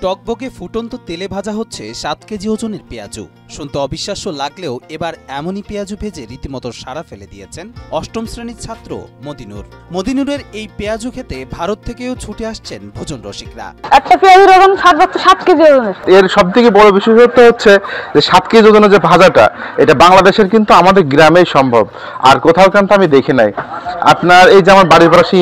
টকবকে ফুটন্ত তেলে ভাজা হচ্ছে 7 কেজি ওজনের পেঁয়াজু। শুনতে অবিশ্বাস্য লাগলেও এবার এমনই পেঁয়াজু ভেজে রীতিমতো সাড়া ফেলে দিয়েছেন অষ্টম শ্রেণীর ছাত্র মদিনুর। মদিনুরের এই পেঁয়াজু খেতে ভারত থেকেও ছুটে আসছেন ভোজন রসিকরা। একটা পেঁয়াজুর ওজন 7 কেজি ওজনের। এর সবথেকে বড় বিশেষত্ব হচ্ছে যে 7 কেজি ওজনের যে ভাজাটা, এটা বাংলাদেশের কিন্তু আমাদের গ্রামেই সম্ভব, আর কোথাও কিন্তু আমি দেখি নাই। আপনার এই যে আমার বাড়ির পাশে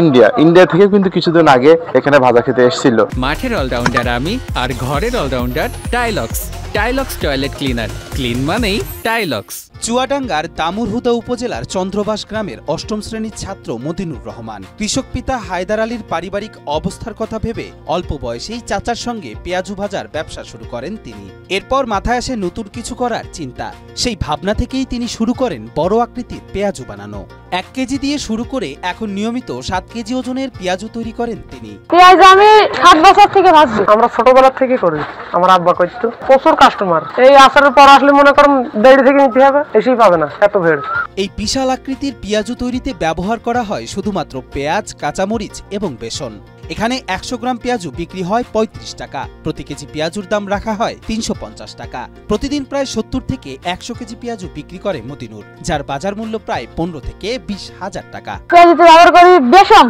ইন্ডিয়া থেকে কিন্তু কিছুদিন আগে এখানে ভাজা খেতে এসেছিল। মাঠের অলরাউন্ডার আমি, আর ঘরের allrounder Tylox. Tylox toilet cleaner, clean মানেই টাইলক্স। চুয়াডাঙ্গার দামুরহুদা উপজেলার চন্দ্রবাস গ্রামের অষ্টম শ্রেণীর ছাত্র মদিনুর রহমান কৃষক পিতা হায়দার আলীর পারিবারিক অবস্থার কথা ভেবে অল্প বয়সেই চাচার সঙ্গে পেঁয়াজু ভাজার ব্যবসা শুরু করেন তিনি। এরপর মাথায় আসে নতুন কিছু করার চিন্তা। সেই ভাবনা থেকেই তিনি শুরু করেন বড় আকৃতির পেঁয়াজু বানানো। 1 কেজি দিয়ে শুরু করে এখন নিয়মিত 7 কেজি ওজনের পেঁয়াজু তৈরি করেন তিনি। পেঁয়াজ আমি 7 বছর থেকে ভাজছি। আমরা ছোটবেলা থেকে করি, আমার আব্বা করতো। প্রচুর কাস্টমার, এই আসারের পর আসলে মনে করেন দেরি থেকে নিতে হবে, এসেই পাবে না, এত ভিড়। এই বিশাল আকৃতির পেঁয়াজু তৈরিতে ব্যবহার করা হয় শুধুমাত্র পেঁয়াজ, কাঁচামরিচ এবং বেসন। এখানে 100 গ্রাম পেঁয়াজু বিক্রি হয় 35 টাকা। প্রতি কেজি পেঁয়াজুর দাম রাখা হয় 350 টাকা। প্রতিদিন প্রায় 70 থেকে 100 কেজি পেঁয়াজু বিক্রি করে মদিনুর, যার বাজার মূল্য প্রায় 15 থেকে 20 হাজার টাকা। পেঁয়াজুতে ব্যবহার করি বেসন,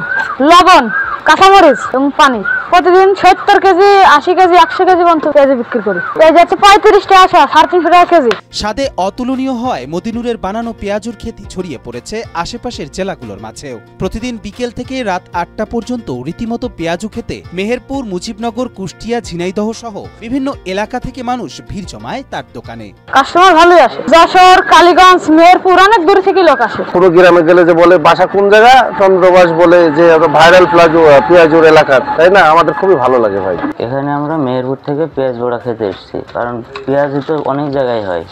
লবণ, কাঁচামরিচ এবং পানি। প্রতিদিন 70 কেজি, 80 কেজি, 100 কেজি পর্যন্ত পেঁয়াজ বিক্রি করি। পেঁয়াজ আছে 35 টাকা, 350 টাকা কেজি। স্বাদে অতুলনীয় হয় মদিনুরের বানানো পেঁয়াজুর খ্যাতি ছড়িয়ে পড়েছে আশেপাশের জেলাগুলোর মাঝেও। প্রতিদিন বিকেল থেকে রাত 8টা পর্যন্ত রীতিমতো পেঁয়াজু খেতে মেহেরপুর, মুজিবনগর, কুষ্টিয়া, ঝিনাইদহ সহ বিভিন্ন এলাকা থেকে মানুষ ভিড় জমায় তার দোকানে। কাস্টমার ভালোই আসে। যশোর, কালীগঞ্জ, মেহেরপুর অনেক দূর থেকে লোক আসে। পুরো গ্রামে গেলে যে বলে বাসা কোন জায়গা, চন্দ্রবাস বলে যে ভাইরাল পেঁয়াজুর এলাকা, তাই না? আমাদের খুবই ভালো লাগে ভাই। এখানে আমরা মেহেরপুর থেকে পেঁয়াজ বড়া খেতে এসেছি, কারণ পেঁয়াজ তো অনেক জায়গায় হয়,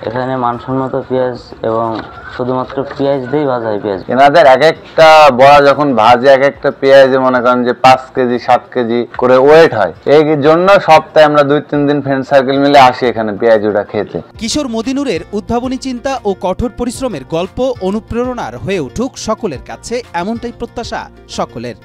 এখানে মানসম্মত পেঁয়াজ এবং শুধুমাত্র পেঁয়াজ দিয়েই ভাজা হয়। পেঁয়াজ এনাদের এক একটা বড়া যখন ভাজে, এক একটা পেঁয়াজে মনে করেন যে 5 কেজি 7 কেজি করে ওয়েট হয়। এই জন্য সপ্তাহে আমরা 2-3 দিন ফ্রেন্ড সার্কেল মিলে আসি এখানে পেঁয়াজুটা খেতে। কিশোর মদিনুরের উদ্ভাবনী চিন্তা ও কঠোর পরিশ্রমের গল্প অনুপ্রেরণার হয়ে উঠুক সকলের কাছে, এমনটাই প্রত্যাশা সকলের।